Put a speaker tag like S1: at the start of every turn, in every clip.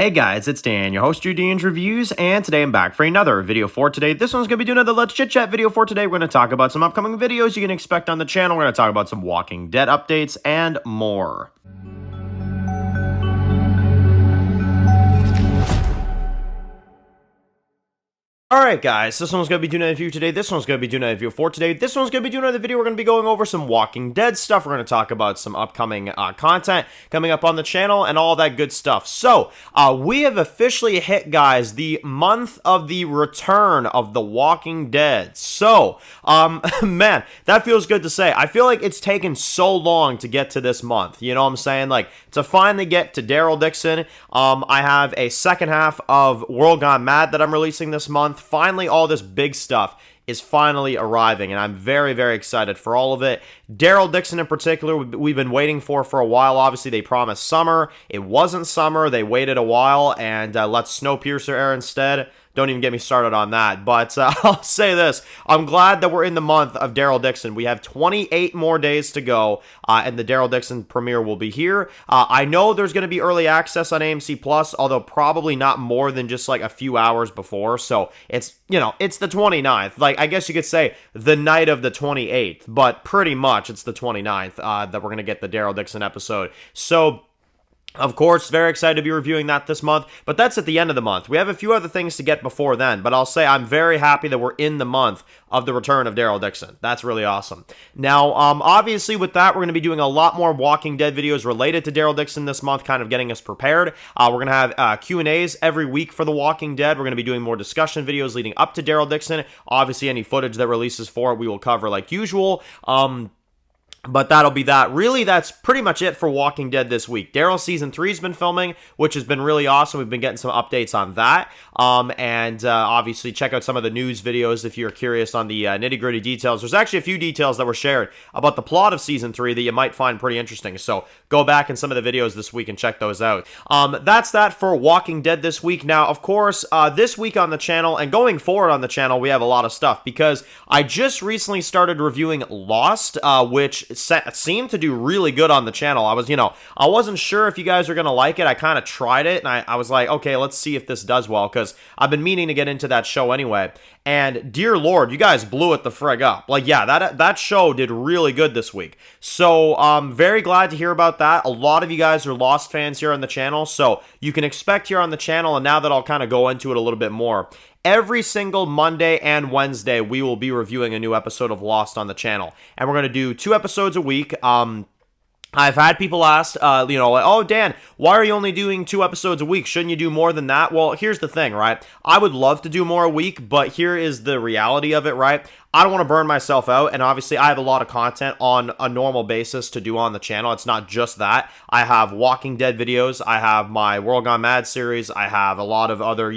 S1: Hey guys, it's Dan, your host, your Dan's Reviews, and today I'm back for another video for today. This one's going to be doing another Let's Chit Chat video for today. We're going to talk about some upcoming videos you can expect on the channel. We're going to talk about some Walking Dead updates and more. Alright guys, this one's going to be doing another video today, this one's going to be doing another video for today, this one's going to be doing another video. We're going to be going over some Walking Dead stuff, we're going to talk about some upcoming content coming up on the channel, and all that good stuff. So, we have officially hit, guys, the month of the return of the Walking Dead. So, man, that feels good to say. I feel like it's taken so long to get to this month, you know what I'm saying? Like, to finally get to Daryl Dixon, I have a second half of World Gone Mad that I'm releasing this month. Finally, all this big stuff is finally arriving, and I'm very, very excited for all of it. Daryl Dixon in particular, we've been waiting for a while. Obviously, they promised summer. It wasn't summer. They waited a while and let Snowpiercer air instead. Don't even get me started on that. But I'll say this. I'm glad that we're in the month of Daryl Dixon. We have 28 more days to go, and the Daryl Dixon premiere will be here. I know there's going to be early access on AMC Plus, although probably not more than just like a few hours before. So it's, you know, it's the 29th. Like, I guess you could say the night of the 28th, but pretty much it's the 29th that we're going to get the Daryl Dixon episode. So, of course, very excited to be reviewing that this month, but that's at the end of the month. We have a few other things to get before then, but I'll say I'm very happy that we're in the month of the return of Daryl Dixon. That's really awesome. Now, obviously with that, we're going to be doing a lot more Walking Dead videos related to Daryl Dixon this month, kind of getting us prepared. We're going to have Q&As every week for The Walking Dead. We're going to be doing more discussion videos leading up to Daryl Dixon. Obviously, any footage that releases for it, we will cover like usual. But that'll be that. Really, that's pretty much it for Walking Dead this week. Daryl Season 3's been filming, which has been really awesome. We've been getting some updates on that. Obviously, check out some of the news videos if you're curious on the nitty-gritty details. There's actually a few details that were shared about the plot of Season 3 that you might find pretty interesting. So go back in some of the videos this week and check those out. That's that for Walking Dead this week. Now, of course, this week on the channel and going forward on the channel, we have a lot of stuff because I just recently started reviewing Lost, which seemed to do really good on the channel. I wasn't sure if you guys are going to like it. I kind of tried it, and I was like, okay, let's see if this does well, because I've been meaning to get into that show anyway. And dear Lord, you guys blew it the frig up. Like, yeah, that show did really good this week. So, very glad to hear about that. A lot of you guys are Lost fans here on the channel, so you can expect here on the channel, and now that I'll kind of go into it a little bit more, every single Monday and Wednesday, we will be reviewing a new episode of Lost on the channel. And we're going to do 2 episodes a week. I've had people ask, like, oh, Dan, why are you only doing 2 episodes a week? Shouldn't you do more than that? Well, here's the thing, right? I would love to do more a week, but here is the reality of it, right? I don't want to burn myself out, and obviously I have a lot of content on a normal basis to do on the channel. It's not just that. I have Walking Dead videos, I have my World Gone Mad series, I have a lot of other,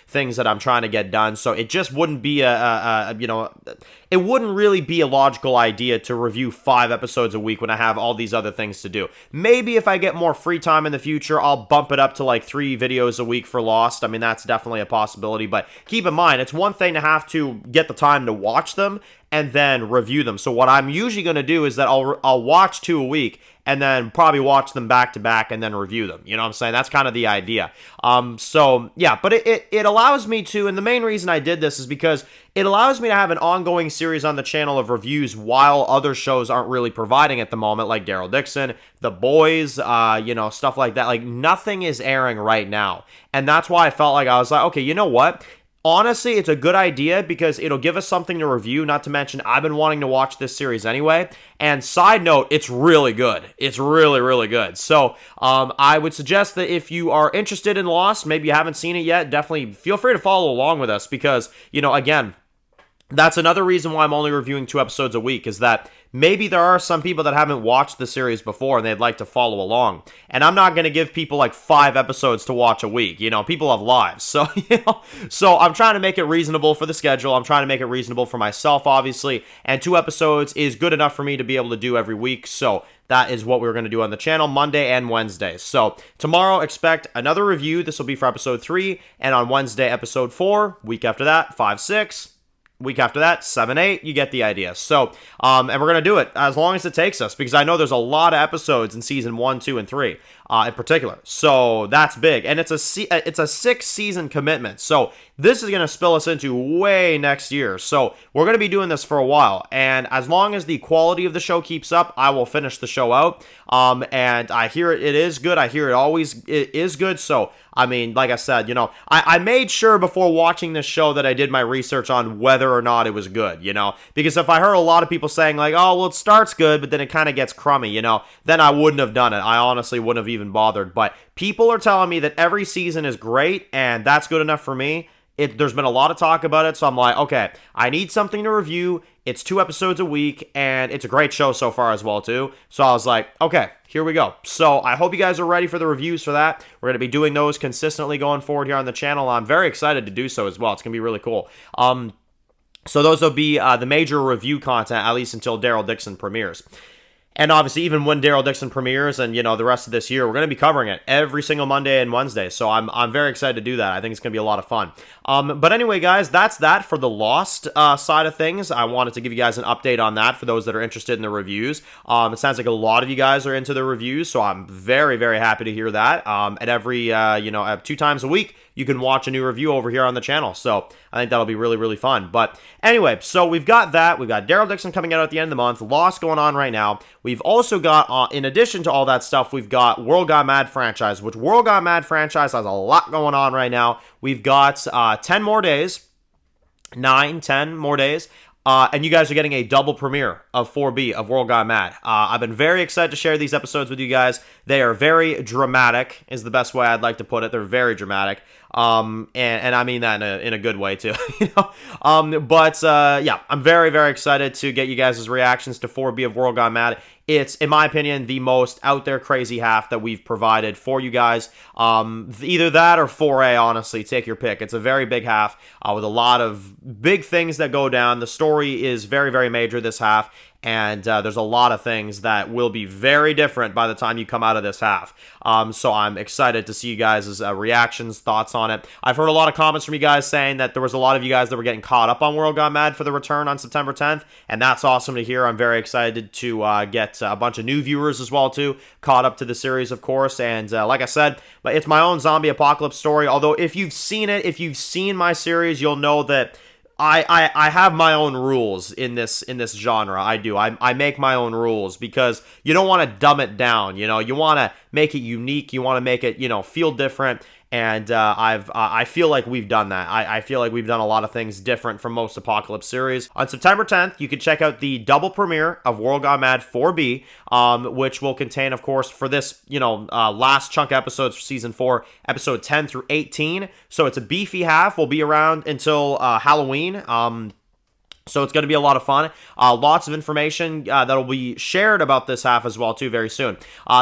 S1: things that I'm trying to get done, so it just wouldn't be it wouldn't really be a logical idea to review 5 episodes a week when I have all these other things to do. Maybe if I get more free time in the future, I'll bump it up to like 3 videos a week for Lost. I mean, that's definitely a possibility, but keep in mind, it's one thing to have to get the time to watch them and then review them. So what I'm usually going to do is that I'll watch 2 a week and then probably watch them back to back and then review them. You know what I'm saying? That's kind of the idea. So yeah, but it allows me to, and the main reason I did this is because it allows me to have an ongoing series on the channel of reviews while other shows aren't really providing at the moment, like Daryl Dixon, The Boys, stuff like that. Like, nothing is airing right now. And that's why I felt like I was like, okay, you know what? Honestly, it's a good idea because it'll give us something to review, not to mention I've been wanting to watch this series anyway. And side note, it's really good. It's really, really good. So I would suggest that if you are interested in Lost, maybe you haven't seen it yet, definitely feel free to follow along with us because, again, that's another reason why I'm only reviewing 2 episodes a week, is that maybe there are some people that haven't watched the series before and they'd like to follow along. And I'm not going to give people like 5 episodes to watch a week. People have lives. So, so I'm trying to make it reasonable for the schedule. I'm trying to make it reasonable for myself, obviously. And 2 episodes is good enough for me to be able to do every week. So that is what we're going to do on the channel, Monday and Wednesday. So tomorrow, expect another review. This will be for episode 3. And on Wednesday, episode 4. Week after that, 5, 6. Week after that, 7, 8, you get the idea. So, and we're going to do it as long as it takes us, because I know there's a lot of episodes in season 1, 2, and 3. in particular. So that's big, and it's a 6-season commitment. So this is going to spill us into way next year. So we're going to be doing this for a while, and as long as the quality of the show keeps up, I will finish the show out. And I hear it is good. I hear it is good. So I mean, like I said, you know, I made sure before watching this show that I did my research on whether or not it was good, you know, because if I heard a lot of people saying like, oh, well, it starts good, but then it kind of gets crummy, you know, then I wouldn't have done it. I honestly wouldn't have even bothered. But people are telling me that every season is great, and that's good enough for me. There's been a lot of talk about it, so I'm like, okay, I need something to review. It's 2 episodes a week, and it's a great show so far as well, too. So I was like, okay, here we go. So I hope you guys are ready for the reviews for that. We're going to be doing those consistently going forward here on the channel. I'm very excited to do so as well. It's going to be really cool. So those will be the major review content, at least until Daryl Dixon premieres. And obviously, even when Daryl Dixon premieres and, you know, the rest of this year, we're going to be covering it every single Monday and Wednesday. So I'm very excited to do that. I think it's going to be a lot of fun. But anyway, guys, that's that for the Lost side of things. I wanted to give you guys an update on that for those that are interested in the reviews. It sounds like a lot of you guys are into the reviews, so I'm very, very happy to hear that. And every, 2 times a week, you can watch a new review over here on the channel. So I think that'll be really, really fun. But anyway, so we've got that. We've got Daryl Dixon coming out at the end of the month. Lost going on right now. We've also got, in addition to all that stuff, we've got World Gone Mad franchise, which World Gone Mad franchise has a lot going on right now. We've got 10 more days, 10 more days. And you guys are getting a double premiere of 4B of World Gone Mad. I've been very excited to share these episodes with you guys. They are very dramatic, is the best way I'd like to put it. They're very dramatic. And I mean that in a good way too, you know. Yeah, I'm very, very excited to get you guys' reactions to 4B of World Gone Mad. It's, in my opinion, the most out there crazy half that we've provided for you guys. Either that or 4A, honestly, take your pick. It's a very big half with a lot of big things that go down. The story is very, very major this half. And there's a lot of things that will be very different by the time you come out of this half. So I'm excited to see you guys' reactions, thoughts on it. I've heard a lot of comments from you guys saying that there was a lot of you guys that were getting caught up on World Gone Mad for the return on September 10th. And that's awesome to hear. I'm very excited to get a bunch of new viewers as well, too, caught up to the series, of course. And like I said, it's my own zombie apocalypse story. Although if you've seen it, if you've seen my series, you'll know that I have my own rules in this genre. I do. I make my own rules because you don't want to dumb it down. You know, you want to make it unique. You want to make it, you know, feel different. And I feel like we've done that. I feel like we've done a lot of things different from most Apocalypse series. On September 10th, you can check out the double premiere of World Gone Mad 4B, which will contain, of course, for this, last chunk episodes for Season 4, Episode 10 through 18. So it's a beefy half. We'll be around until Halloween. So it's going to be a lot of fun. Lots of information that will be shared about this half as well, too, very soon.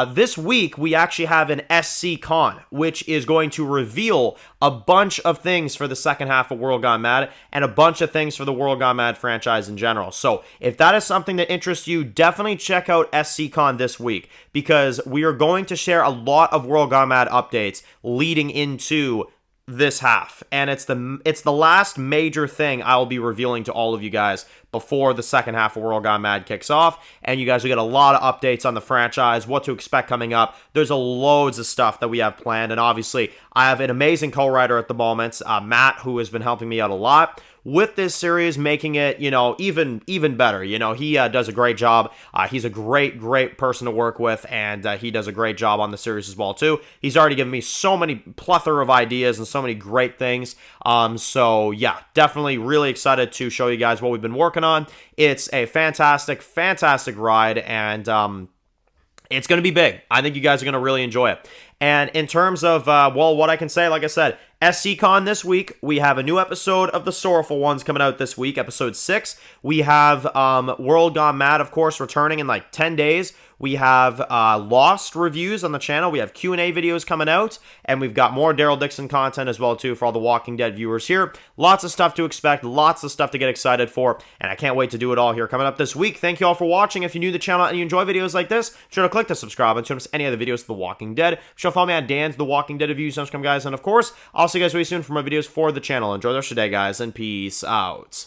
S1: This week, we actually have an SC Con, which is going to reveal a bunch of things for the second half of World Gone Mad and a bunch of things for the World Gone Mad franchise in general. So if that is something that interests you, definitely check out SC Con this week because we are going to share a lot of World Gone Mad updates leading into this half, and it's the last major thing I'll be revealing to all of you guys before the second half of World Gone Mad kicks off, and you guys will get a lot of updates on the franchise, what to expect coming up. There's loads of stuff that we have planned, and obviously I have an amazing co-writer at the moment, Matt, who has been helping me out a lot with this series, making it, even better. He does a great job. He's a great person to work with, and he does a great job on the series as well, too. He's already given me so many plethora of ideas and so many great things. So, yeah, definitely really excited to show you guys what we've been working on. It's a fantastic ride, and it's going to be big. I think you guys are going to really enjoy it. And in terms of, what I can say, like I said, SCCon this week, we have a new episode of The Sorrowful Ones coming out this week, episode 6. We have World Gone Mad, of course, returning in 10 days. We have Lost reviews on the channel. We have Q&A videos coming out. And we've got more Daryl Dixon content as well, too, for all the Walking Dead viewers here. Lots of stuff to expect. Lots of stuff to get excited for. And I can't wait to do it all here coming up this week. Thank you all for watching. If you're new to the channel and you enjoy videos like this, be sure to click the subscribe button to miss any other videos of The Walking Dead. Be sure to follow me on Dan's The Walking Dead reviews. Guys. And, of course, I'll see you guys really soon for more videos for the channel. Enjoy the rest of your day, guys, and peace out.